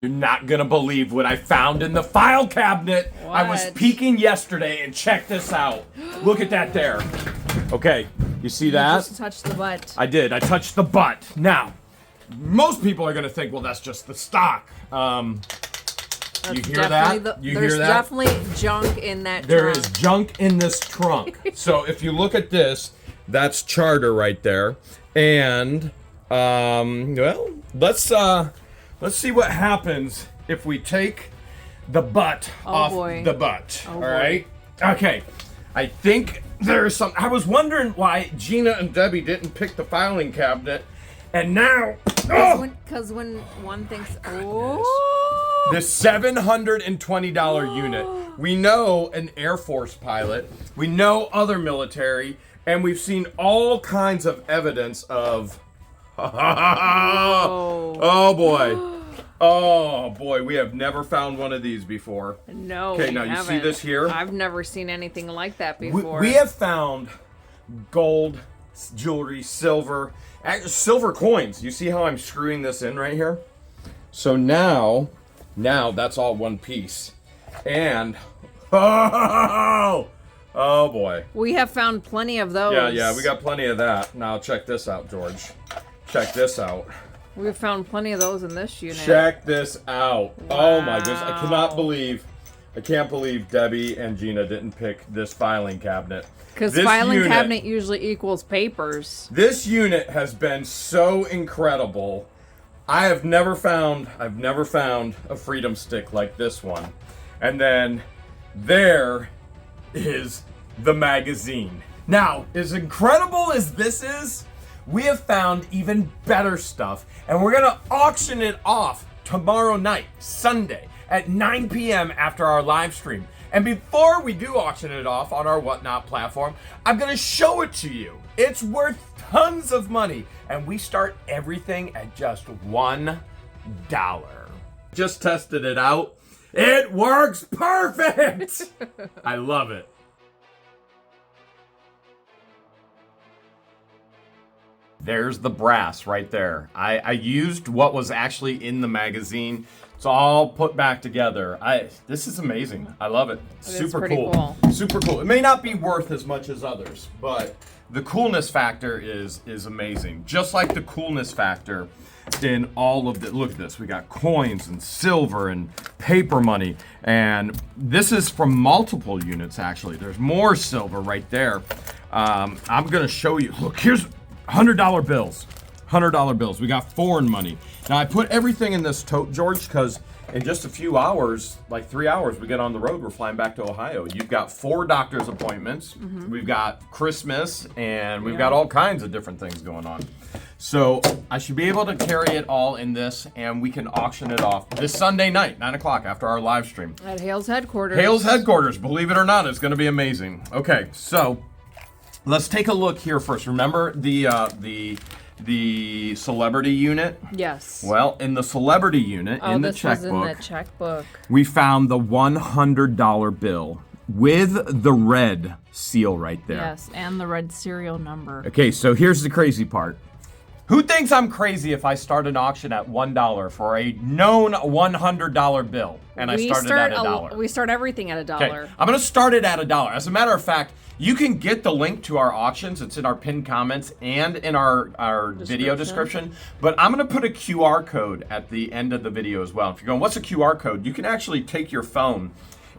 You're not gonna believe what I found in the file cabinet. What? I was peeking yesterday and check this out. Look at that there. Okay, you see that? You just touched the butt. I did. I touched the butt. Now, most people are gonna think, well, that's just the stock. You hear that? There's definitely junk in that There trunk. is junk in this trunk. So if you look at this, that's charter right there. And well, let's see what happens if we take the butt off the butt. All right? Okay. I think there's some. I was wondering why Gina and Debbie didn't pick the filing cabinet, and now. Because when one thinks, oh, this $720 unit. We know an Air Force pilot. We know other military, and we've seen all kinds of evidence of. Oh boy. Oh boy, we have never found one of these before. No. Okay, now you see this here? I've never seen anything like that before. We have found gold, jewelry, silver coins. You see how I'm screwing this in right here? So now that's all one piece. And oh boy. We have found plenty of those. Yeah, we got plenty of that. Now check this out, George. Check this out. We've found plenty of those in this unit. Check this out. Wow. Oh my goodness. I can't believe Debbie and Gina didn't pick this filing cabinet. Because filing cabinet usually equals papers. This unit has been so incredible. I've never found a freedom stick like this one. And then there is the magazine. Now, as incredible as this is, we have found even better stuff, and we're gonna auction it off tomorrow night, Sunday, at 9 p.m. after our live stream. And before we do auction it off on our Whatnot platform, I'm gonna show it to you. It's worth tons of money, and we start everything at just $1. Just tested it out. It works perfect! I love it. There's the brass right there. I used what was actually in the magazine. It's all put back together. This is amazing. I love it. Super cool. Super cool. It may not be worth as much as others, but the coolness factor is amazing. Just like the coolness factor in all of the, look at this. We got coins and silver and paper money. And this is from multiple units, actually. There's more silver right there. I'm going to show you. Look, here's $100 bills. $100 bills. We got foreign money. Now, I put everything in this tote, George, because in just a few hours, like 3 hours, we get on the road. We're flying back to Ohio. You've got 4 doctor's appointments. Mm-hmm. We've got Christmas, and we've got all kinds of different things going on. So I should be able to carry it all in this, and we can auction it off this Sunday night, 9 o'clock, after our live stream. At Hale's headquarters. Hale's headquarters. Believe it or not, it's going to be amazing. Okay, so let's take a look here first. Remember the celebrity unit? Yes. Well, in the celebrity unit, in the checkbook, in the checkbook, we found the $100 bill with the red seal right there. Yes, and the red serial number. Okay, so here's the crazy part. Who thinks I'm crazy if I start an auction at $1 for a known $100 bill? And I started at $1. We start everything at $1. Okay, I'm going to start it at $1. As a matter of fact, you can get the link to our auctions. It's in our pinned comments and in our video description. But I'm going to put a QR code at the end of the video as well. If you're going, what's a QR code? You can actually take your phone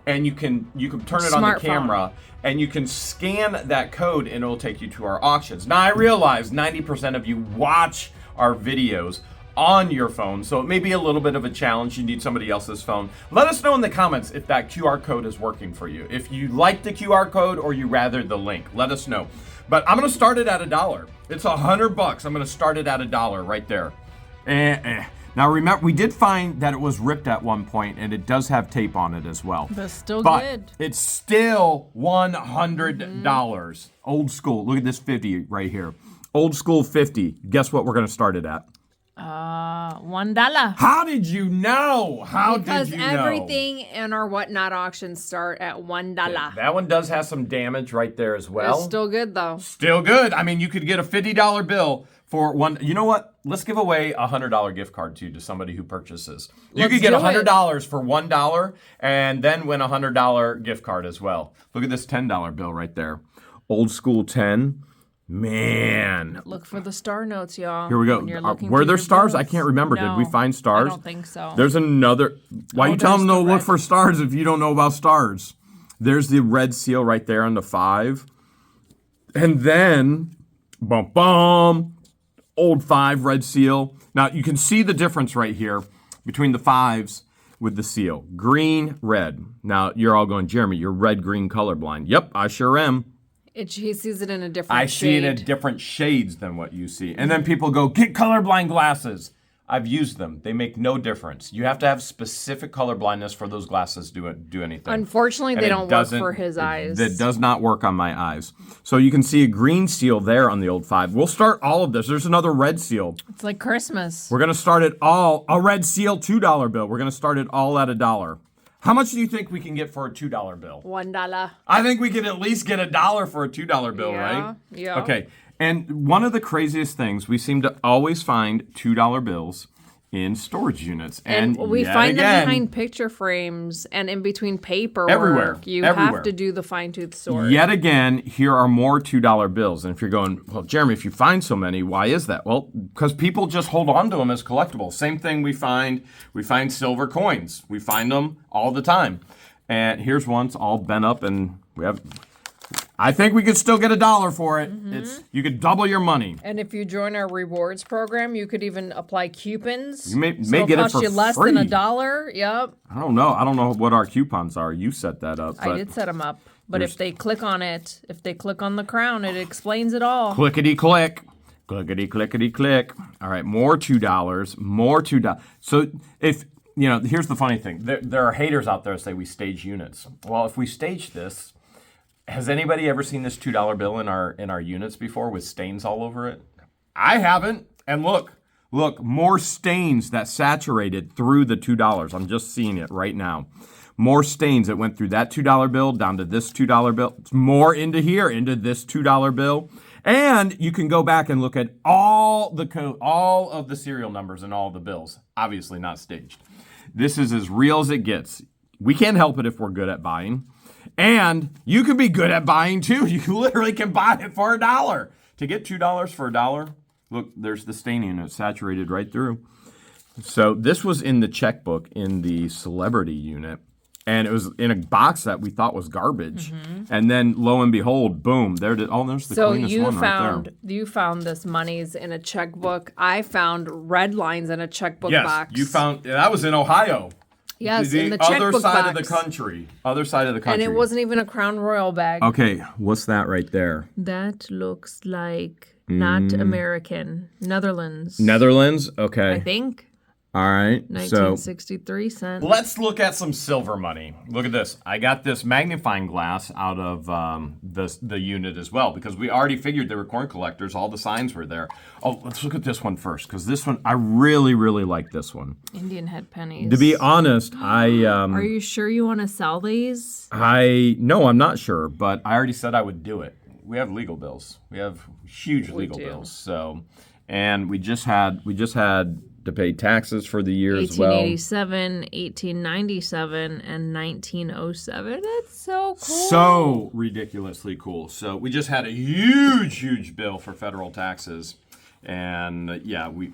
and you can turn it on the camera and you can scan that code and it'll take you to our auctions. Now, I realize 90% of you watch our videos on your phone, so it may be a little bit of a challenge. You need somebody else's phone. Let us know in the comments if that QR code is working for you. If you like the QR code or you rather the link, let us know. But I'm going to start it at $1. It's $100. I'm going to start it at $1 right there. Now remember, we did find that it was ripped at one point, and it does have tape on it as well. But still but good. It's still $100. Old school. Look at this 50 right here. Old school 50. Guess what we're going to start it at? $1. How did you know? Because everything in our whatnot auctions start at $1. Yeah, that one does have some damage right there as well. It's still good though. Still good. I mean, you could get a $50 bill for one. You know what? Let's give away a $100 gift card to somebody who purchases. You could get $100 for $1 and then win a $100 gift card as well. Look at this $10 bill right there. Old school 10. Man. Look for the star notes, y'all. Here we go. Were there stars? Bills. I can't remember. No, did we find stars? I don't think so. There's another. Why you tell them to look for stars if you don't know about stars? There's the red seal right there on the 5. And then, bum bum, old 5 red seal. Now you can see the difference right here between the 5s with the seal. Green, red. Now you're all going, Jeremy, you're red-green colorblind. Yep, I sure am. He sees it in a different shade. I see it in different shades than what you see. And then people go, get colorblind glasses. I've used them. They make no difference. You have to have specific color blindness for those glasses to do anything. Unfortunately, they don't work for his eyes. That does not work on my eyes. So you can see a green seal there on the old 5. We'll start all of this. There's another red seal. It's like Christmas. We're going to start it all. A red seal $2 bill. We're going to start it all at $1. How much do you think we can get for a $2 bill? $1. I think we can at least get $1 for a $2 bill, right? Yeah. Okay. And one of the craziest things, we seem to always find $2 bills in storage units. And we find them behind picture frames and in between paperwork. Everywhere. You have to do the fine-tooth sort. Yet again, here are more $2 bills. And if you're going, well, Jeremy, if you find so many, why is that? Well, because people just hold on to them as collectibles. Same thing we find silver coins. We find them all the time. And here's one, it's all bent up, and I think we could still get $1 for it. Mm-hmm. You could double your money. And if you join our rewards program, you could even apply coupons. You may get it for free. It'll cost you less than $1. Yep. I don't know what our coupons are. You set that up. I did set them up. But if they click on it, if they click on the crown, it explains it all. Clickety click. Clickety clickety click. All right, more $2. More $2. So if here's the funny thing. There are haters out there that say we stage units. Well, if we stage this, has anybody ever seen this $2 bill in our units before with stains all over it? I haven't. And look, more stains that saturated through the $2. I'm just seeing it right now. More stains that went through that $2 bill down to this $2 bill. It's more into here, into this $2 bill. And you can go back and look at all of the serial numbers and all the bills. Obviously not staged. This is as real as it gets. We can't help it if we're good at buying. And you can be good at buying too. You literally can buy it for $1. To get $2 for $1, look, there's the stain unit saturated right through. So this was in the checkbook in the celebrity unit. And it was in a box that we thought was garbage. Mm-hmm. And then lo and behold, boom, there's the cleanest one right there. You found this monies in a checkbook. I found red lines in a checkbook box. Yes, you found, that was in Ohio. Yes, in the checkbook other side box. of the country. Other side of the country. And it wasn't even a Crown Royal bag. Okay, what's that right there? That looks like not American. Netherlands. Netherlands? Okay. I think. All right. 1963 cents. Let's look at some silver money. Look at this. I got this magnifying glass out of the unit as well because we already figured they were coin collectors. All the signs were there. Oh, let's look at this one first because this one, I really, really like this one. Indian head pennies. To be honest, I... Are you sure you want to sell these? No, I'm not sure, but I already said I would do it. We have legal bills. We have huge legal bills. So, and we just had to pay taxes for the year as well. 1887, 1897, and 1907. That's so cool. So ridiculously cool. So we just had a huge bill for federal taxes. And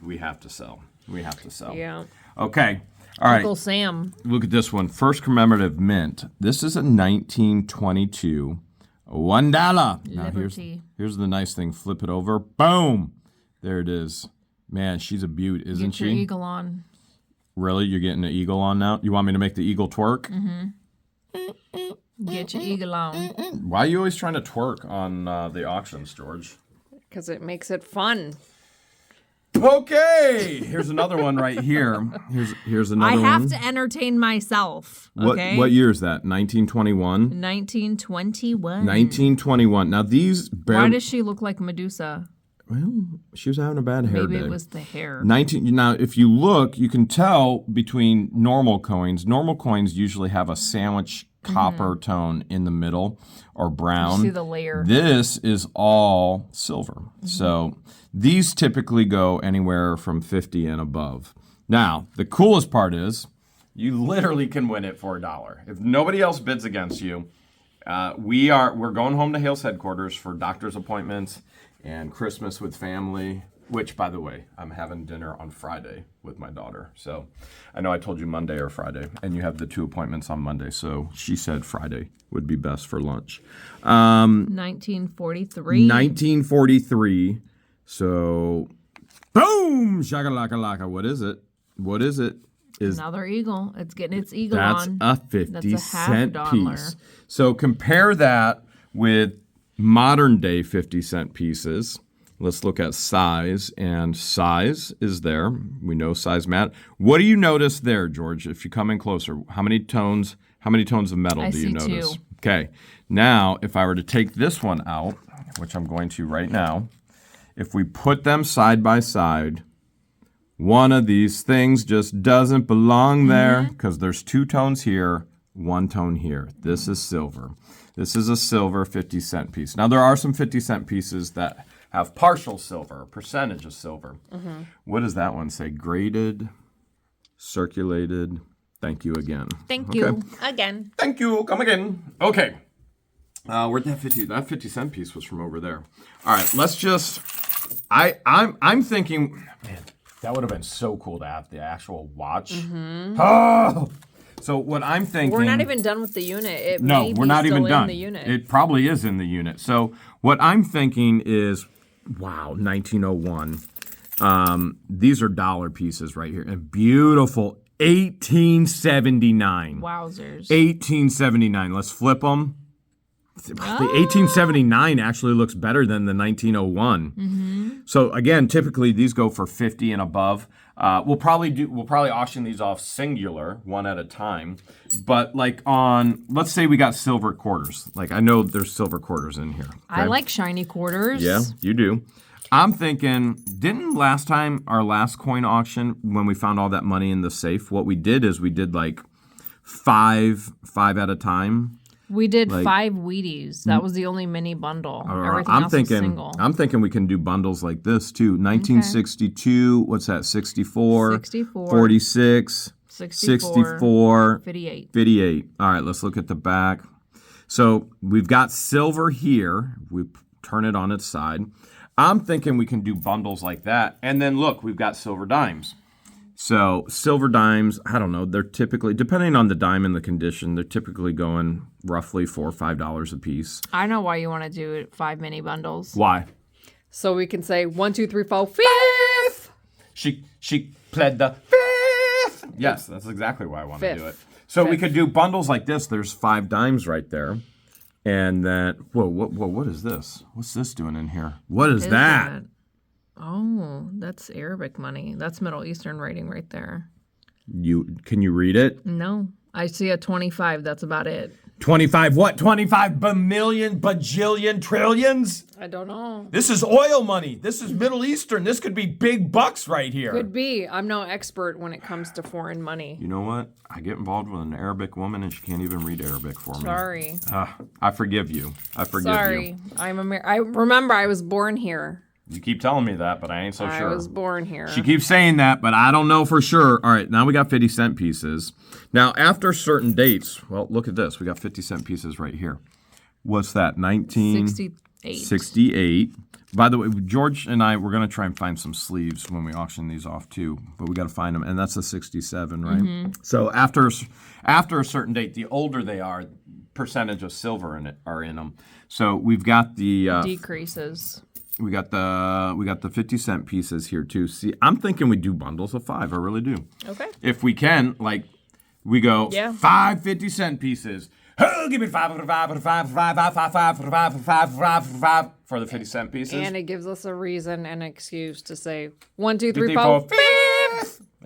we have to sell. We have to sell. Yeah. Okay. All right. Uncle Sam. Look at this one. First commemorative mint. This is a 1922 $1. Now here's the nice thing. Flip it over. Boom. There it is. Man, she's a beaut, isn't she? Get your eagle on. Really? You're getting an eagle on now? You want me to make the eagle twerk? Mm-hmm. Get your eagle on. Why are you always trying to twerk on the auctions, George? Because it makes it fun. Okay. Here's another one right here. Here's another one. I have to entertain myself. Okay? What year is that? 1921? 1921. 1921. Now these... Why does she look like Medusa? Well, she was having a bad hair Maybe day. it was the hair. 19. Now, if you look, you can tell between normal coins. Normal coins usually have a sandwich copper tone in the middle or brown. You see the layer. This is all silver. So these typically go anywhere from 50 and above. Now, the coolest part is you literally can win it for $1. If nobody else bids against you, we're going home to Hale's headquarters for doctor's appointments and Christmas with family, which, by the way, I'm having dinner on Friday with my daughter. So I know I told you Monday or Friday, and you have the 2 appointments on Monday. So she said Friday would be best for lunch. 1943. 1943. So, boom! Shakalaka-laka. What is it? What is it? Another eagle. It's getting its eagle That's on. a 50-cent $50. piece. So compare that with modern day 50-cent pieces. Let's look at size, and size is there. We know size matters. What do you notice there, George? If you come in closer, how many tones of metal do you notice? 2. Okay. Now, if I were to take this one out, which I'm going to right now, if we put them side by side, one of these things just doesn't belong there because there's 2 tones here, 1 tone here. This is silver. This is a silver 50-cent piece. Now, there are some 50-cent pieces that have partial silver, a percentage of silver. What does that one say? Graded, circulated. Thank you again. Thank you again. Thank you. Come again. Okay. Where'd that 50-cent piece was from over there. All right, let's just. I'm thinking, man, that would have been so cool to have the actual watch. Oh! So what I'm thinking. We're not even done with the unit. We're not even done. In the unit. It probably is in the unit. So what I'm thinking is, wow, 1901. These are dollar pieces right here, and beautiful 1879. Wowzers. 1879. Let's flip them. The 1879 actually looks better than the 1901. So again, typically these go for 50 and above. We'll probably auction these off singular, one at a time. But like let's say we got silver quarters. Like I know there's silver quarters in here. Okay? I like shiny quarters. Yeah, you do. I'm thinking, didn't last time, our last coin auction, when we found all that money in the safe, what we did is we did like five at a time. We did 5 Wheaties. That was the only mini bundle. Everything I'm else thinking, was single. I'm thinking we can do bundles like this too. 1962, what's that? 64, 64, 46, 64, 58. 58. All right, let's look at the back. So we've got silver here. We turn it on its side. I'm thinking we can do bundles like that. And then look, we've got silver dimes. So silver dimes, I don't know, they're typically, depending on the dime and the condition, they're typically going roughly $4 or $5 a piece. I know why you want to do 5 mini bundles. Why? So we can say 1, 2, 3, 4, 5th. She pled the 5th. Yes, that's exactly why I want to do it. So we could do bundles like this. There's 5 dimes right there. And then, what is this? What's this doing in here? What is that? Oh, that's Arabic money. That's Middle Eastern writing right there. Can you read it? No. I see a 25. That's about it. 25 what? 25 bamillion, bajillion, trillions? I don't know. This is oil money. This is Middle Eastern. This could be big bucks right here. Could be. I'm no expert when it comes to foreign money. You know what? I get involved with an Arabic woman and she can't even read Arabic for me. Sorry. I forgive you. Sorry. I remember I was born here. You keep telling me that, but I ain't so sure. I was born here. She keeps saying that, but I don't know for sure. All right, now we got 50-cent pieces. Now, after certain dates, well, look at this. We got 50-cent pieces right here. What's that? 1968. By the way, George and I, we're going to try and find some sleeves when we auction these off too, but we got to find them. And that's a 67, right? So after a certain date, the older they are, percentage of silver are in them. So we've got the decreases. We got the 50-cent pieces here too. See, I'm thinking we do bundles of 5. I really do. Okay. If we can, like, we go 5 50-cent pieces. Oh, give me 5 for the 50-cent pieces. And it gives us a reason and excuse to say 1, 2, 3, 4, 5.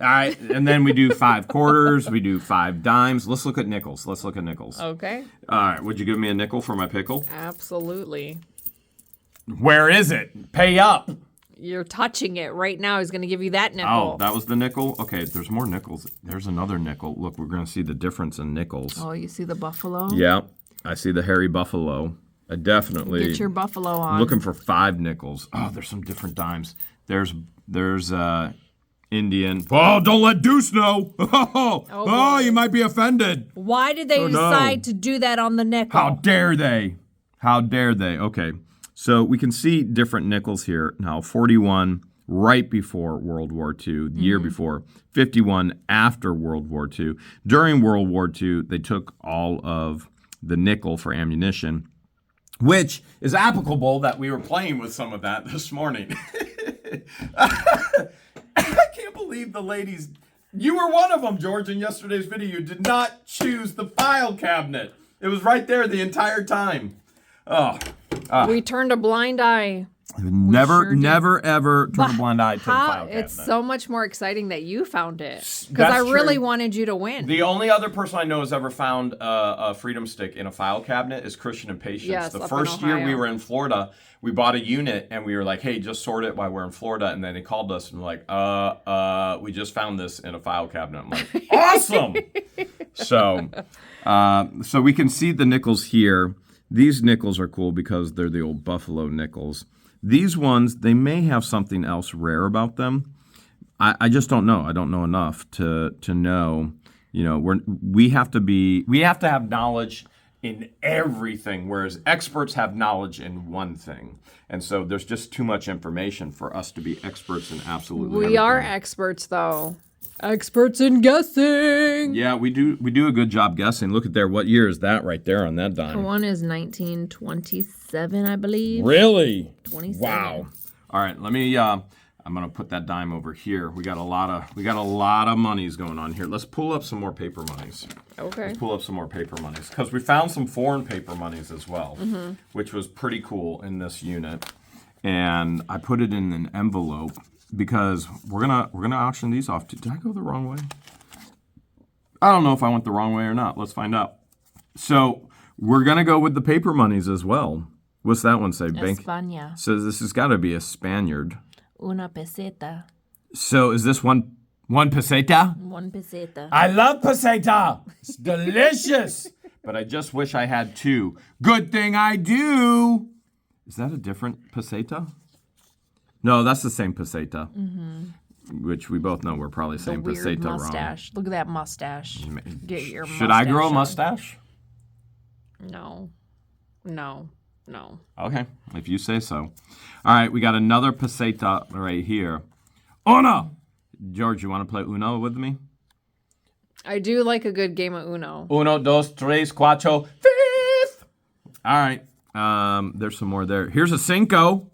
All right, and then we do 5 quarters. We do 5 dimes. Let's look at nickels. Okay. All right, would you give me a nickel for my pickle? Absolutely. Where is it? Pay up. You're touching it right now. He's going to give you that Oh, nickel. that was the nickel? Okay, there's more nickels. There's another nickel. Look, we're going to see the difference in nickels. Oh, you see the buffalo? Yeah, I see the hairy buffalo. I definitely... Get your buffalo on. I'm looking for 5 nickels. Oh, there's some different dimes. There's Indian. Oh, don't let Deuce know. Oh, you might be offended. Why did they decide to do that on the nickel? How dare they? How dare they? Okay, so we can see different nickels here. Now, 41 right before World War II, the year before. 51 after World War II. During World War II, they took all of the nickel for ammunition, which is applicable that we were playing with some of that this morning. I can't believe the ladies... You were one of them, George, in yesterday's video. You did not choose the file cabinet. It was right there the entire time. Oh. We turned a blind eye. Never, ever turn a blind eye to the file cabinet. It's so much more exciting that you found it. Because I really wanted you to win. The only other person I know has ever found a Freedom Stick in a file cabinet is Christian and Patience. Yes, the first year we were in Florida, we bought a unit and we were like, hey, just sort it while we're in Florida. And then they called us and were like, we just found this in a file cabinet. I'm like, awesome! So we can see the nickels here. These nickels are cool because they're the old buffalo nickels. These ones, they may have something else rare about them. I just don't know. I don't know enough to know. You know, we have to have knowledge in everything, whereas experts have knowledge in one thing. And so there's just too much information for us to be experts in absolutely everything. We are experts, though. Experts in guessing. Yeah, we do a good job guessing. Look at there. What year is that right there on that dime? One is 1927, I believe. Really? 27. Wow. All right, let me I'm going to put that dime over here. We got a lot of monies going on here. Let's pull up some more paper monies. Okay. Let's pull up some more paper monies because we found some foreign paper monies as well, which was pretty cool in this unit. And I put it in an envelope because we're gonna auction these off. Did I go the wrong way? I don't know if I went the wrong way or not. Let's find out. So we're gonna go with the paper monies as well. What's that one say? España. So this has got to be a Spaniard. Una peseta. So is this one peseta? 1 peseta. I love peseta. It's delicious. But I just wish I had 2. Good thing I do. Is that a different peseta? No, that's the same peseta. Which we both know we're probably saying peseta wrong. Mustache. Look at that mustache. Get your mustache. Should I grow a mustache? No. Okay, if you say so. All right, we got another peseta right here. Uno! George, you want to play Uno with me? I do like a good game of Uno. 1, 2, 3, 4, 5. All right, there's some more there. Here's a Cinco.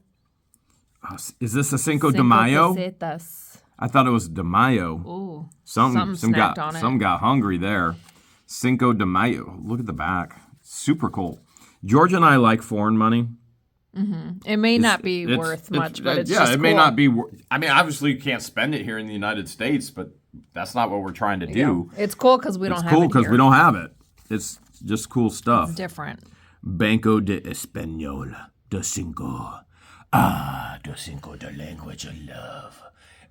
Is this a Cinco de Mayo? Pesetas. I thought it was de Mayo. Ooh, Some snacked on it. Some got hungry there. Cinco de Mayo. Look at the back. Super cool. George and I like foreign money. It may not be worth much, but it's just cool. It may not be. I mean, obviously you can't spend it here in the United States, but that's not what we're trying to do. It's cool because we don't have it It's cool because here. we don't have it. It's just cool stuff. It's different. Banco de Español de Cinco. Ah, de Cinco, the language of love.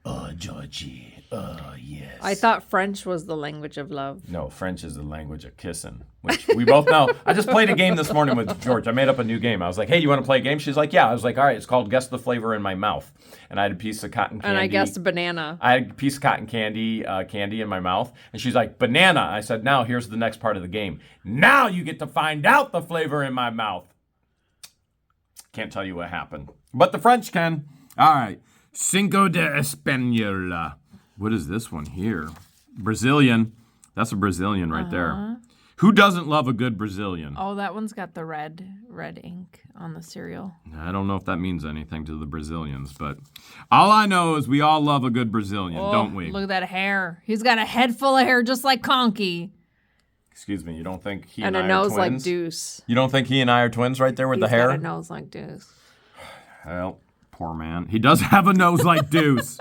Oh, Georgie. Oh, yes. I thought French was the language of love. No, French is the language of kissing, which we both know. I just played a game this morning with George. I made up a new game. I was like, hey, you want to play a game? She's like, yeah. I was like, all right, it's called Guess the Flavor in My Mouth. And I had a piece of cotton candy. And I guessed banana. I had a piece of cotton candy in my mouth. And she's like, banana. I said, now here's the next part of the game. Now you get to find out the flavor in my mouth. Can't tell you what happened. But the French can. All right. Cinco de Española. What is this one here? Brazilian. That's a Brazilian right there. Who doesn't love a good Brazilian? Oh, that one's got the red ink on the cereal. I don't know if that means anything to the Brazilians, but all I know is we all love a good Brazilian, don't we? Look at that hair. He's got a head full of hair just like Conky. Excuse me, you don't think he and I are twins? And a nose like Deuce. You don't think he and I are twins right there with the hair? He's got a nose like Deuce. Well, poor man. He does have a nose like Deuce.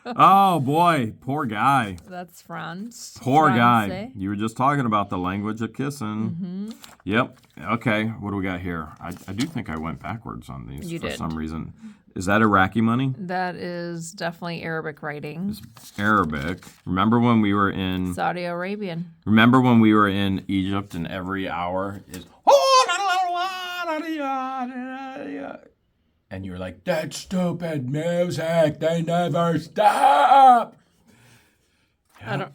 Oh, boy. Poor guy. That's France. Poor guy. You were just talking about the language of kissing. Yep. Okay. What do we got here? I do think I went backwards on these for some reason. Is that Iraqi money? That is definitely Arabic writing. It's Arabic. Remember when we were in Saudi Arabian. Remember when we were in Egypt and every hour is and you're like, that stupid music, they never stop. I don't.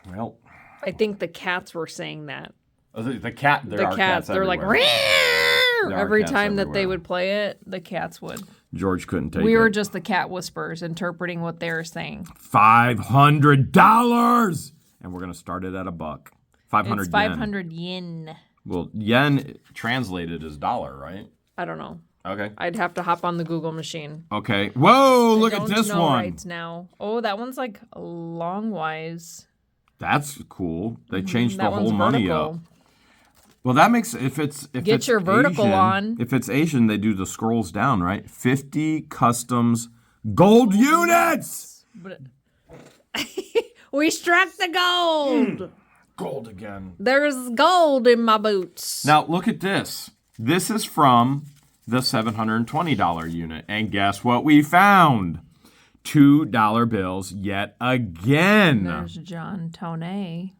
Well, I think the cats were saying that. The cat. There are cats they're like, every time that they would play it, the cats would. George couldn't take it. We were just the cat whisperers interpreting what they were saying. $500, and we're gonna start it at $1. 500 It's 500 yen. Well, yen translated is dollar, right? I don't know. Okay. I'd have to hop on the Google machine. Okay. Whoa! Look at this one. Right now. Oh, that one's like longwise. That's cool. They changed That the whole one's money vertical. up. Well, that makes if it's your vertical Asian, on. If it's Asian, they do the scrolls down, right? 50 customs gold units. But we struck the gold. Gold again. There's gold in my boots. Now look at this. This is from the $720 unit, and guess what we found? $2 bills yet again. There's John Toney.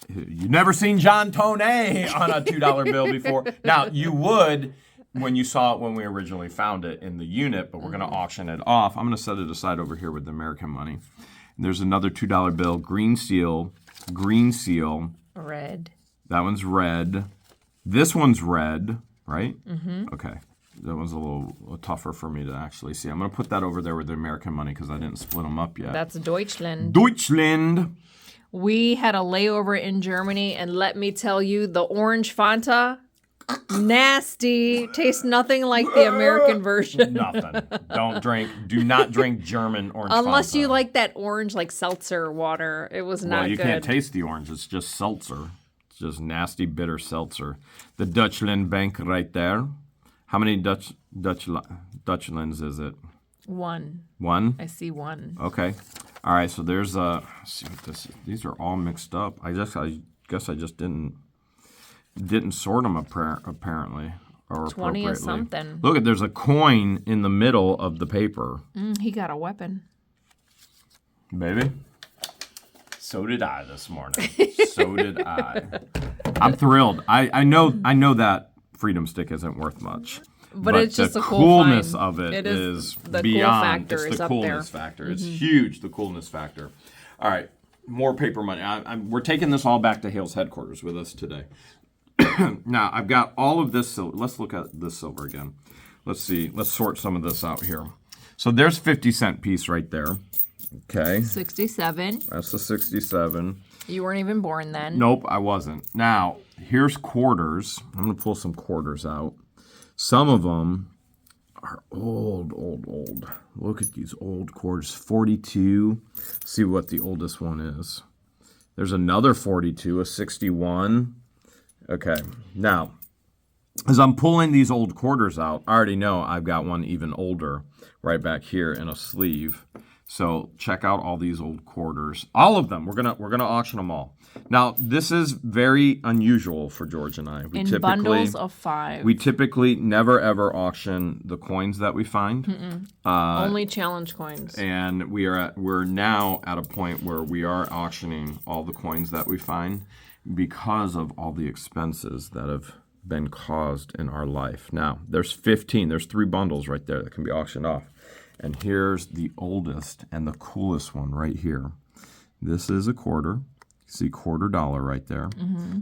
You've never seen John Toney on a $2 bill before. Now, you would when you saw it when we originally found it in the unit, but we're going to auction it off. I'm going to set it aside over here with the American money. And there's another $2 bill, green seal. Red. That one's red. This one's red, right? Mm-hmm. Okay. That one's a little tougher for me to actually see. I'm going to put that over there with the American money because I didn't split them up yet. That's Deutschland. Deutschland. We had a layover in Germany, and let me tell you, the orange Fanta, nasty. Tastes nothing like the American version. Nothing. Do not drink German orange Unless Fanta. you like that orange, like seltzer water. It was not good. Well, you can't taste the orange. It's just seltzer. It's just nasty, bitter seltzer. The Deutschland Bank right there. How many Deutschlands is it? One. One? I see one. Okay. All right, so there's let's see what this is. These are all mixed up. I guess I just didn't sort them apparently or 20 or appropriately. something. Look, there's a coin in the middle of the paper. He got a weapon. Baby. So did I this morning. So did I. I'm thrilled. I know that Freedom Stick isn't worth much. But it's just the a cool coolness find. of it is the beyond. Cool factor It's is the up coolness there. factor. It's huge. The coolness factor. All right, more paper money. We're taking this all back to Hale's headquarters with us today. Now I've got all of this silver. Let's look at this silver again. Let's see. Let's sort some of this out here. So there's 50-cent piece right there. Okay. 67. That's the 67. You weren't even born then. Nope, I wasn't. Now, here's quarters. I'm going to pull some quarters out. Some of them are old. Look at these old quarters. 42. See what the oldest one is. There's another 42, a 61. Okay, now, as I'm pulling these old quarters out, I already know I've got one even older right back here in a sleeve. So check out all these old quarters. All of them. We're gonna auction them all. Now, this is very unusual for George and I. In bundles of 5. We typically never ever auction the coins that we find. Only challenge coins. And we're now at a point where we are auctioning all the coins that we find because of all the expenses that have been caused in our life. Now, there's 15. There's 3 bundles right there that can be auctioned off. And here's the oldest and the coolest one right here. This is a quarter. See $quarter right there.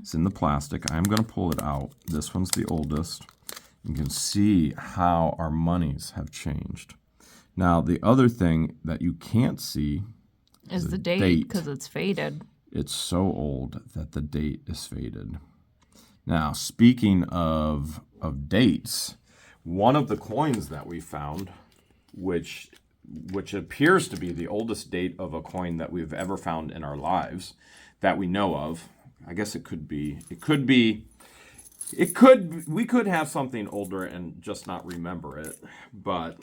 It's in the plastic. I'm going to pull it out. This one's the oldest. You can see how our monies have changed. Now, the other thing that you can't see is the date because it's faded. It's so old that the date is faded. Now, speaking of dates, one of the coins that we found, which appears to be the oldest date of a coin that we've ever found in our lives that we know of. I guess we could have something older and just not remember it, but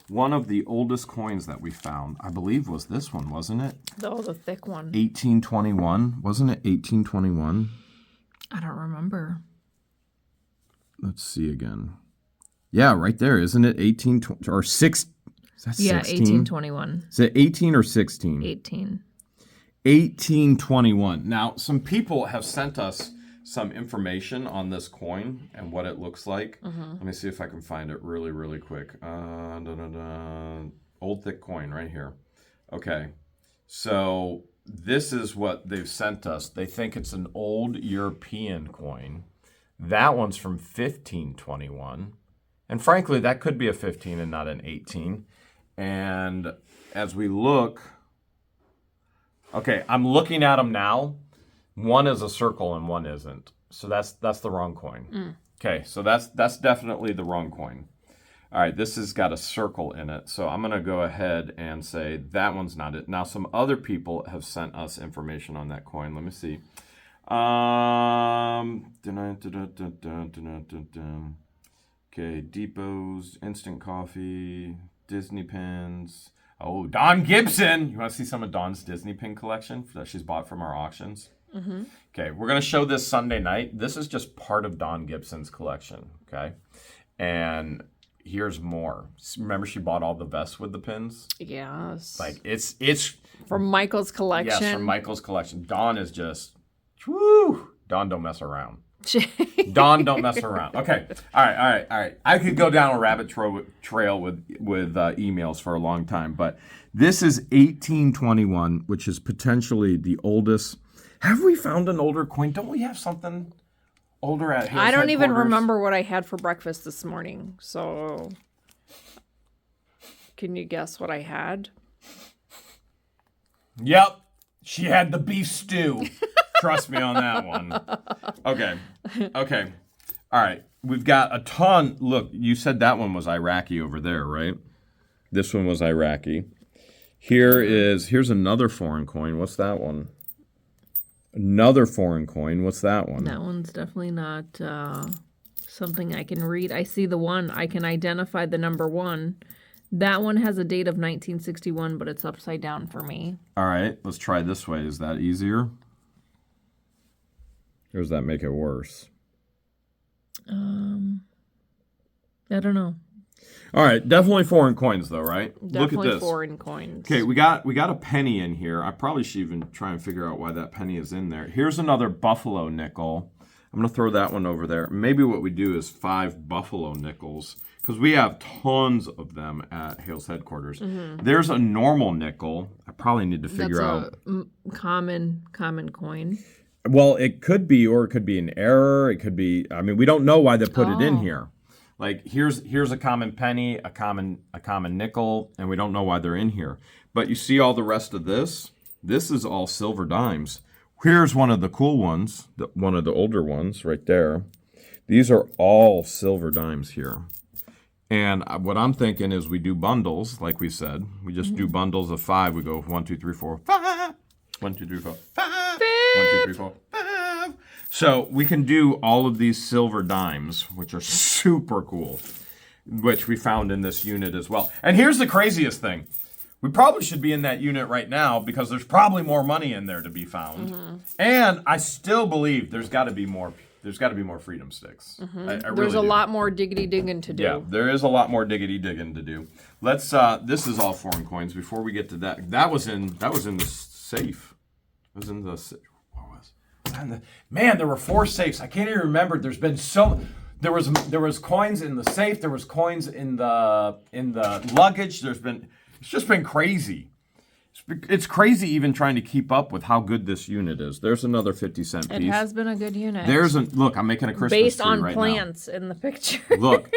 one of the oldest coins that we found, I believe, was this one, wasn't it? Oh, the thick one. 1821, wasn't it 1821? I don't remember. Let's see again. Yeah, right there, isn't it? 18 or 6? Is that 16? Yeah, 1821. Is it 18 or 16? 18. 1821. Now, some people have sent us some information on this coin and what it looks like. Let me see if I can find it really, really quick. Old thick coin right here. Okay, so this is what they've sent us. They think it's an old European coin. That one's from 1521. And frankly, that could be a 15 and not an 18. And as we look, okay, I'm looking at them now. One is a circle and one isn't. So that's the wrong coin. Okay, so that's definitely the wrong coin. All right, this has got a circle in it. So I'm going to go ahead and say that one's not it. Now, some other people have sent us information on that coin. Let me see. Okay, Depots, Instant Coffee, Disney Pins. Oh, Dawn Gibson. You want to see some of Dawn's Disney pin collection that she's bought from our auctions? Okay, we're going to show this Sunday night. This is just part of Dawn Gibson's collection, okay? And here's more. Remember she bought all the vests with the pins? Yes. Like, it's from Michael's collection. Yes, from Michael's collection. Dawn is just, whoo! Dawn don't mess around. Dawn don't mess around. Okay. All right. I could go down a rabbit trail with emails for a long time, but this is 1821, which is potentially the oldest. Have we found an older coin? Don't we have something older at Hill's I don't even headquarters? remember what I had for breakfast this morning. So can you guess what I had? Yep. She had the beef stew. Trust me on that one. Okay. All right. We've got a ton. Look, you said that one was Iraqi over there, right? This one was Iraqi. Here's another foreign coin. What's that one? Another foreign coin. What's that one? That one's definitely not something I can read. I see the one. I can identify the number one. That one has a date of 1961, but it's upside down for me. All right. Let's try this way. Is that easier? Or does that make it worse? I don't know. All right, definitely foreign coins though, right? Definitely Look at this. Foreign coins. Okay, we got a penny in here. I probably should even try and figure out why that penny is in there. Here's another buffalo nickel. I'm going to throw that one over there. Maybe what we do is 5 buffalo nickels because we have tons of them at Hale's headquarters. There's a normal nickel. I probably need to figure out. Common coin. Well, it could be, or it could be an error. It could be. I mean, we don't know why they put it in here. Like here's a common penny, a common nickel, and we don't know why they're in here. But you see all the rest of this? This is all silver dimes. Here's one of the cool ones, one of the older ones right there. These are all silver dimes here. And what I'm thinking is we do bundles, like we said. We just do bundles of 5. We go 1, 2, 3, 4, 5. 1, 2, 3, 4, 5. 1, 2, 3, 4, 5. So we can do all of these silver dimes, which are super cool, which we found in this unit as well. And here's the craziest thing. We probably should be in that unit right now because there's probably more money in there to be found. And I still believe there's got to be more. There's got to be more freedom sticks. I There's really a do. lot more diggity digging to do. Yeah, there is a lot more diggity digging to do. Let's. This is all foreign coins. Before we get to that, that was in the safe. It was in the. What was? Man, there were 4 safes. I can't even remember. There's been so. There was coins in the safe. There was coins in the luggage. It's just been crazy. It's crazy even trying to keep up with how good this unit is. There's another 50-cent piece. It has been a good unit. Look, I'm making a Christmas based tree on right plants in the picture. Look,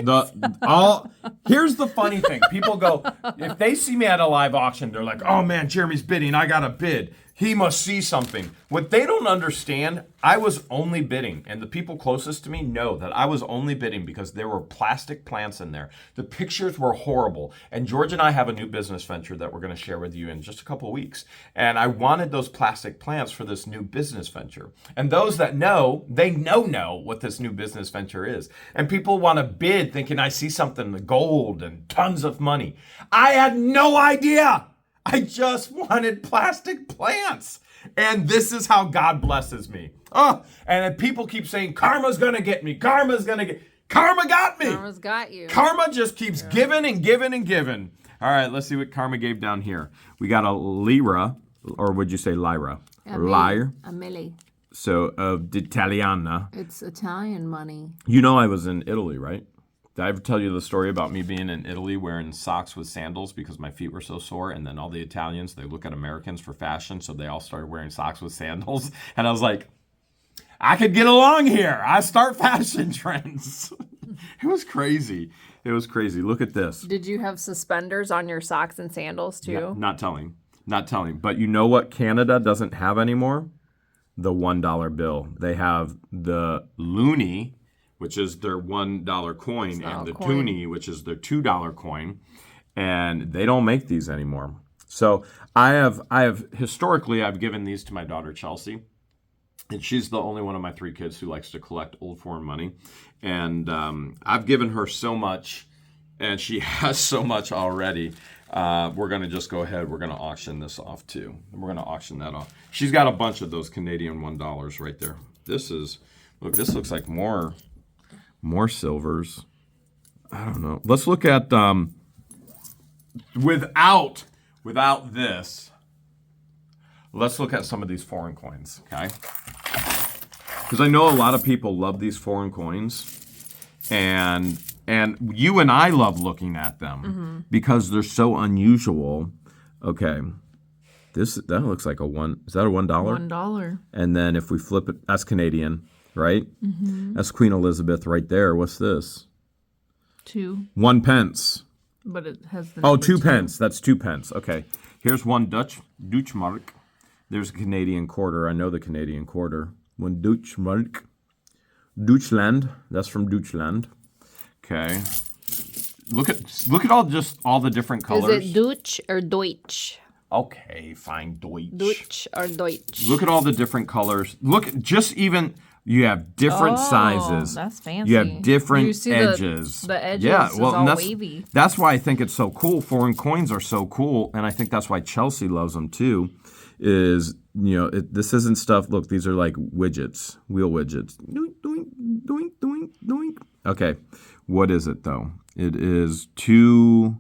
here's the funny thing. People go, if they see me at a live auction, they're like, oh man, Jeremy's bidding. I got a bid. He must see something. What they don't understand, I was only bidding, and the people closest to me know that I was only bidding because there were plastic plants in there. The pictures were horrible. And George and I have a new business venture that we're going to share with you in just a couple of weeks. And I wanted those plastic plants for this new business venture. And those that know, they know what this new business venture is. And people want to bid thinking I see something, the gold and tons of money. I had no idea. I just wanted plastic plants. And this is how God blesses me. Oh, and then people keep saying, karma's going to get me. Karma's going to get. Karma got me. Karma's got you. Karma just keeps giving and giving and giving. All right, let's see what Karma gave down here. We got a lira, or would you say lyra? Lyre. A milli. So, d'Italiana. It's Italian money. You know I was in Italy, right? Did I ever tell you the story about me being in Italy wearing socks with sandals because my feet were so sore? And then all the Italians, they look at Americans for fashion, so they all started wearing socks with sandals. And I was like, I could get along here. I start fashion trends. It was crazy. It was crazy. Look at this. Did you have suspenders on your socks and sandals too? Yeah, not telling. Not telling. But you know what Canada doesn't have anymore? The $1 bill. They have the loonie, which is their $1 coin, and the toonie, which is their $2 coin, and they don't make these anymore. So I have historically I've given these to my daughter Chelsea, and she's the only one of my 3 kids who likes to collect old foreign money, and I've given her so much, and she has so much already. We're gonna just go ahead. We're gonna auction this off too. We're gonna auction that off. She's got a bunch of those Canadian $1 right there. This looks like more silvers. I don't know. Let's look at without this. Let's look at some of these foreign coins, okay? Because I know a lot of people love these foreign coins, and you and I love looking at them because they're so unusual. Okay, that looks like a one. Is that a $1? $1. And then if we flip it, that's Canadian. Right? That's Queen Elizabeth right there. What's this? 2. 1 pence. But it has the 2 pence. That's 2 pence. Okay. Here's one Deutschmark. There's a Canadian quarter. I know the Canadian quarter. 1 Deutschmark. Deutschland. That's from Deutschland. Okay. Look at all the different colors. Is it Deutsch or Deutsch? Okay, fine. Deutsch or Deutsch. Look at all the different colors. You have different sizes. That's fancy. You have different you see edges. The edges is all wavy. That's why I think it's so cool. Foreign coins are so cool, and I think that's why Chelsea loves them too. This isn't stuff. Look, these are like widgets, wheel widgets. Doink, doink, doink, doink, doink. Okay, what is it though? It is $2.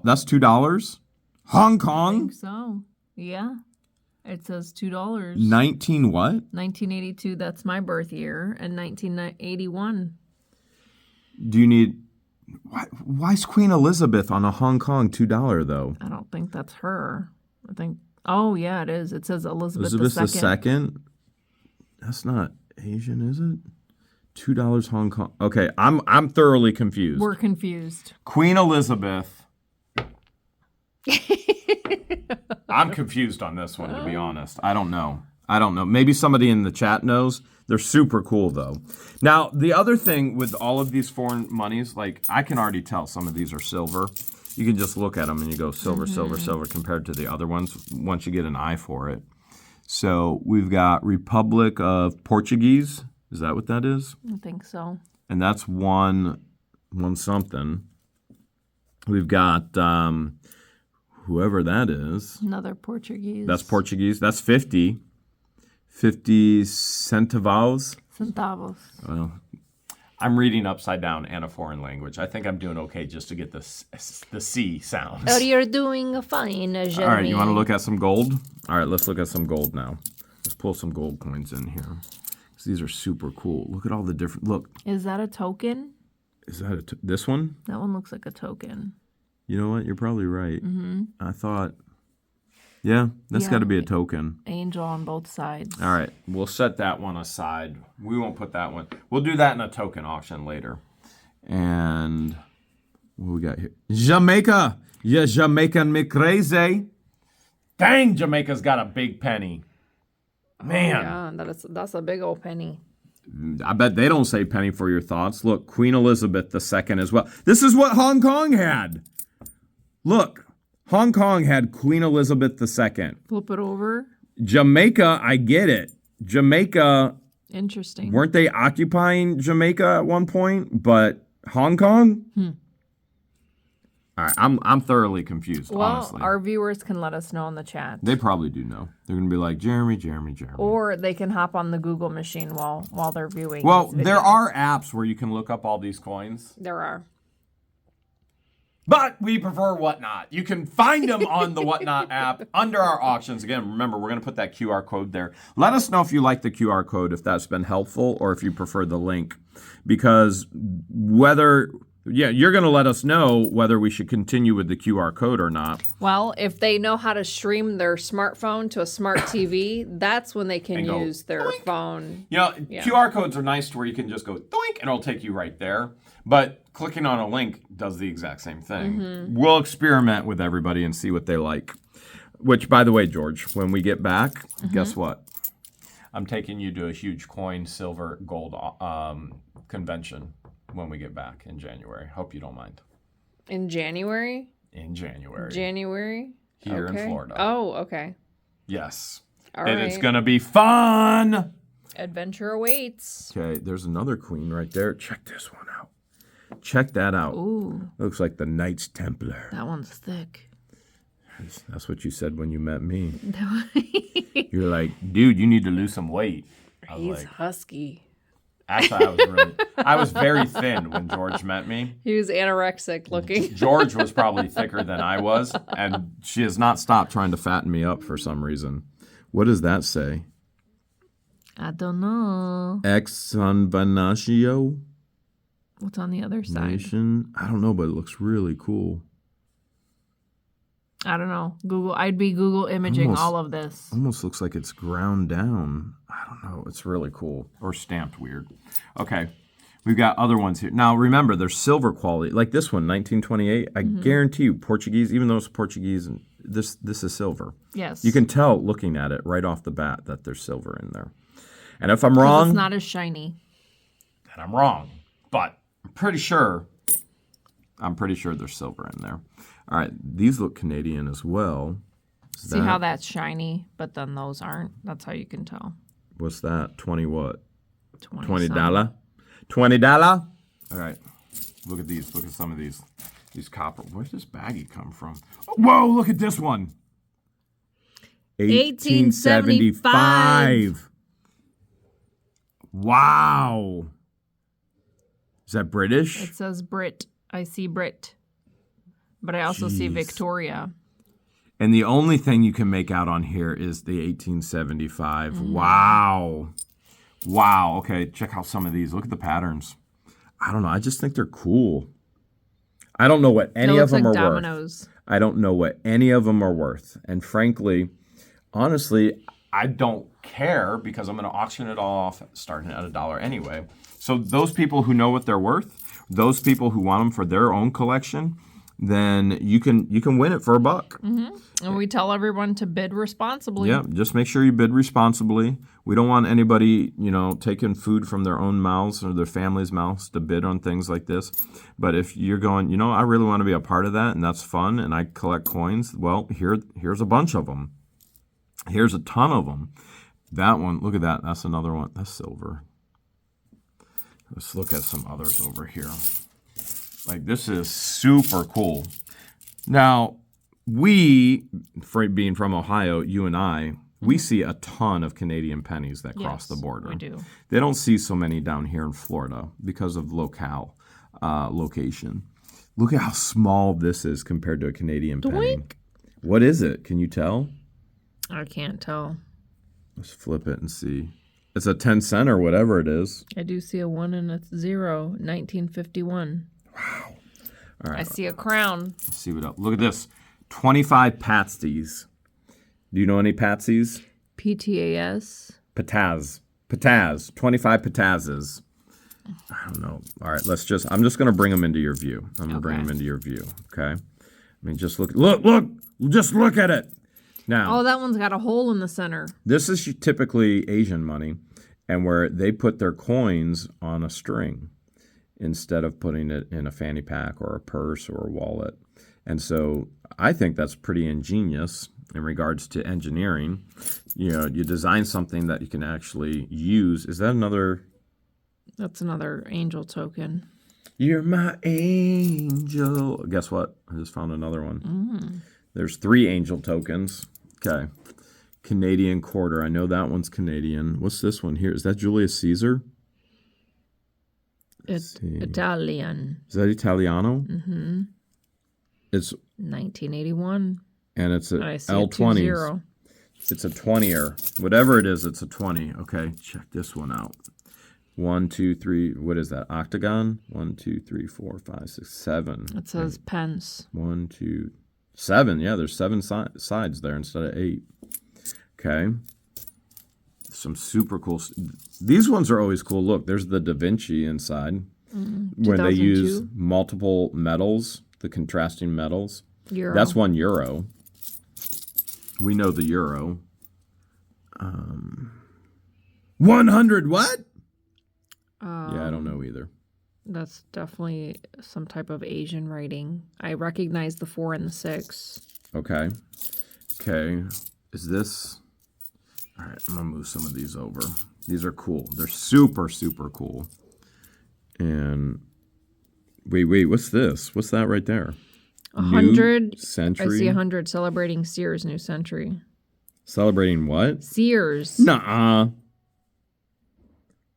That's $2. Hong Kong. I think so. Yeah. It says $2. 19 what? 1982, that's my birth year, and 1981. Do you need... Why is Queen Elizabeth on a Hong Kong $2 though? I don't think that's her. I think... Oh, yeah, it is. It says Elizabeth II. That's not Asian, is it? $2 Hong Kong. Okay, I'm thoroughly confused. We're confused. Queen Elizabeth... I'm confused on this one, to be honest. I don't know. Maybe somebody in the chat knows. They're super cool, though. Now, the other thing with all of these foreign monies, like, I can already tell some of these are silver. You can just look at them and you go silver, silver, silver compared to the other ones once you get an eye for it. So we've got Republic of Portuguese. Is that what that is? I think so. And that's one something. We've got... whoever that is. Another Portuguese. That's Portuguese. That's 50. 50 centavos. Centavos. Well, I'm reading upside down and a foreign language. I think I'm doing okay just to get the C sounds. Oh, you're doing fine, Jeremy. All right, you want to look at some gold? All right, let's look at some gold now. Let's pull some gold coins in here. These are super cool. Look at all the different... Look. Is that a token? Is that this one? That one looks like a token. You know what? You're probably right. I thought, that's got to be a token. Angel on both sides. All right. We'll set that one aside. We won't put that one. We'll do that in a token auction later. And what we got here? Jamaica. Yeah, Jamaican me crazy. Dang, Jamaica's got a big penny. Man. Yeah, that's a big old penny. I bet they don't say penny for your thoughts. Look, Queen Elizabeth II as well. This is what Hong Kong had. Look, Hong Kong had Queen Elizabeth II. Flip it over. Jamaica, I get it. Jamaica. Interesting. Weren't they occupying Jamaica at one point? But Hong Kong? All right, I'm thoroughly confused, Well, honestly. our viewers can let us know in the chat. They probably do know. They're going to be like, Jeremy. Or they can hop on the Google machine while they're viewing. Well, this video. there are apps where you can look up all these coins. There are. But we prefer Whatnot. You can find them on the Whatnot app under our auctions. Again, remember, we're going to put that QR code there. Let us know if you like the QR code, if that's been helpful, or if you prefer the link. Because you're going to let us know whether we should continue with the QR code or not. Well, if they know how to stream their smartphone to a smart TV, that's when they can use their doink. phone. QR codes are nice to where you can just go doink and it'll take you right there. But clicking on a link does the exact same thing. Mm-hmm. We'll experiment with everybody and see what they like. Which, by the way, George, when we get back, guess what? I'm taking you to a huge coin, silver, gold convention when we get back in January. Hope you don't mind. In January? In January. January? Here in Florida. Oh, okay. Yes. All and right. it's going to be fun. Adventure awaits. Okay, there's another queen right there. Check this one out. Check that out. Ooh. Looks like the Knights Templar. That one's thick. That's what you said when you met me. You're like, dude, you need to lose some weight. He's husky. Actually, I was very thin when George met me. He was anorexic looking. George was probably thicker than I was, and she has not stopped trying to fatten me up for some reason. What does that say? I don't know. Ex San Benicio What's on the other side? Nation? I don't know, but it looks really cool. I don't know. I'd be Google imaging all of this. Almost looks like it's ground down. I don't know. It's really cool. Or stamped weird. Okay. We've got other ones here. Now, remember, there's silver quality. Like this one, 1928. I guarantee you, Portuguese, even though it's Portuguese, this is silver. Yes. You can tell looking at it right off the bat that there's silver in there. And if I'm wrong, it's not as shiny. then I'm wrong. But I'm pretty sure there's silver in there. All right, these look Canadian as well. See how that's shiny, but then those aren't? That's how you can tell. What's that? 20 what? $20. $20? All right. Look at these. Look at some of these. These copper. Where's this baggie come from? Oh, whoa, look at this one. 1875. Wow. Is that British? It says Brit. I see Brit. But I also see Victoria. And the only thing you can make out on here is the 1875. Wow. Wow. Okay, check out some of these. Look at the patterns. I don't know. I just think they're cool. I don't know what any of them are worth. I don't know what any of them are worth. And frankly, honestly, I don't care because I'm going to auction it all off starting at $1 anyway. So those people who know what they're worth, those people who want them for their own collection, then you can win it for $1. And we tell everyone to bid responsibly. Yeah, just make sure you bid responsibly. We don't want anybody, taking food from their own mouths or their family's mouths to bid on things like this. But if you're going, I really want to be a part of that and that's fun and I collect coins, well, here's a bunch of them. Here's a ton of them. That one, look at that. That's another one. That's silver. Let's look at some others over here. Like, this is super cool. Now, being from Ohio, you and I, we see a ton of Canadian pennies that cross the border. We do. They don't see so many down here in Florida because of location. Look at how small this is compared to a Canadian penny. What is it? Can you tell? I can't tell. Let's flip it and see. It's a 10 cent or whatever it is. I do see a 1 and a 0, 1951. Wow. All right. I see a crown. Let's see what else. Look at this. 25 patsies. Do you know any patsies? PTAS. Pataz. 25 patazes. I don't know. All right, I'm just going to bring them into your view. I'm going to bring them into your view, okay? I mean, just look. Just look at it. Now. Oh, that one's got a hole in the center. This is typically Asian money, and where they put their coins on a string instead of putting it in a fanny pack or a purse or a wallet. And so I think that's pretty ingenious in regards to engineering. You design something that you can actually use. Is that another? That's another angel token. You're my angel. Guess what? I just found another one. There's 3 angel tokens. Okay. Canadian quarter. I know that one's Canadian. What's this one here? Is that Julius Caesar? It's Italian. Is that Italiano? Mm-hmm. It's 1981. And it's a L20. It's a 20er. Whatever it is, it's a 20. Okay, check this one out. 1, 2, 3. What is that? Octagon? 1, 2, 3, 4, 5, 6, 7. It says pence. 1, 2, 7. Yeah, there's 7 sides there instead of 8. Okay. Some super cool. These ones are always cool. Look, there's the Da Vinci inside, where they use multiple metals, the contrasting metals. Euro. That's €1. We know the euro. 100 what? Yeah, I don't know either. That's definitely some type of Asian writing. I recognize the 4 and the 6. Okay. Okay. Is this... All right, I'm going to move some of these over. These are cool. They're super, super cool. And... Wait, what's this? What's that right there? 100. New century? I see 100 celebrating Sears New Century. Celebrating what? Sears. Nuh-uh.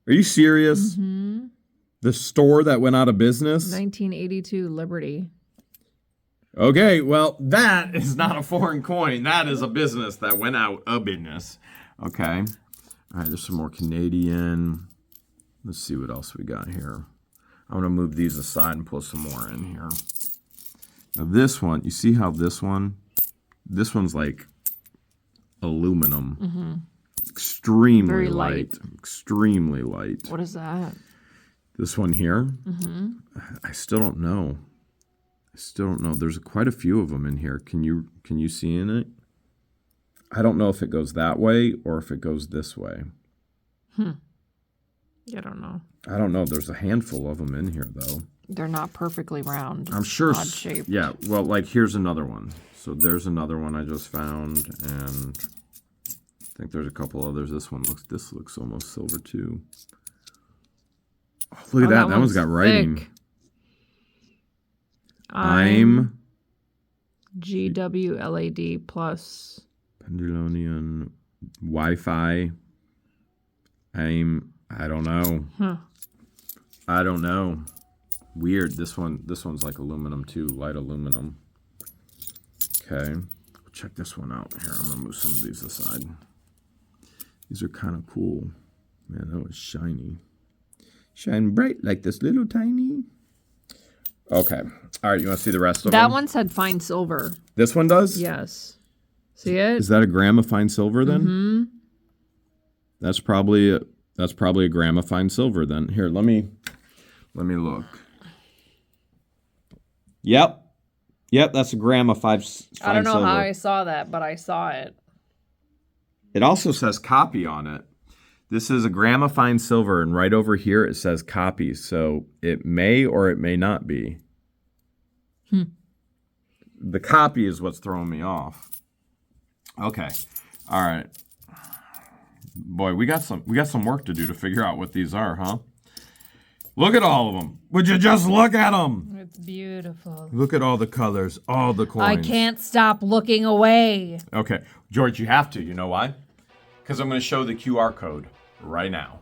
Are you serious? Mm-hmm. The store that went out of business? 1982 Liberty. Okay, well, that is not a foreign coin. That is a business that went out of business. Okay. All right, there's some more Canadian. Let's see what else we got here. I'm going to move these aside and put some more in here. Now this one, you see how this one's like aluminum. Mm-hmm. Extremely Very light. Extremely light. What is that? This one here? Mm-hmm. I still don't know. There's quite a few of them in here. Can you see in it? I don't know if it goes that way or if it goes this way. I don't know. I don't know. There's a handful of them in here, though. They're not perfectly round. I'm sure. Odd shaped. Yeah. Well, like here's another one. So there's another one I just found, and I think there's a couple others. This looks almost silver too. Oh, look at that. That one's got writing. Thick. I'm GWLAD plus. Pendulonian Wi-Fi. I don't know. I don't know. Weird. This one's like aluminum too, light aluminum. Okay. Check this one out. Here, I'm gonna move some of these aside. These are kind of cool. Man, that was shiny. Shine bright like this little tiny. Okay. All right, you want to see the rest of them? That one said fine silver. This one does? Yes. See it? Is that a gram of fine silver then? Mm-hmm. That's probably a gram of fine silver then. Here, let me look. Yep, that's a gram of fine silver. I don't know how I saw that, but I saw it. It also says copy on it. This is a gram of fine silver, and right over here it says copy, so it may or it may not be. The copy is what's throwing me off. Okay, all right. Boy, we got some work to do to figure out what these are, huh? Look at all of them. Would you just look at them? It's beautiful. Look at all the colors, all the coins. I can't stop looking away. Okay, George, you have to. You know why? Because I'm going to show the QR code right now.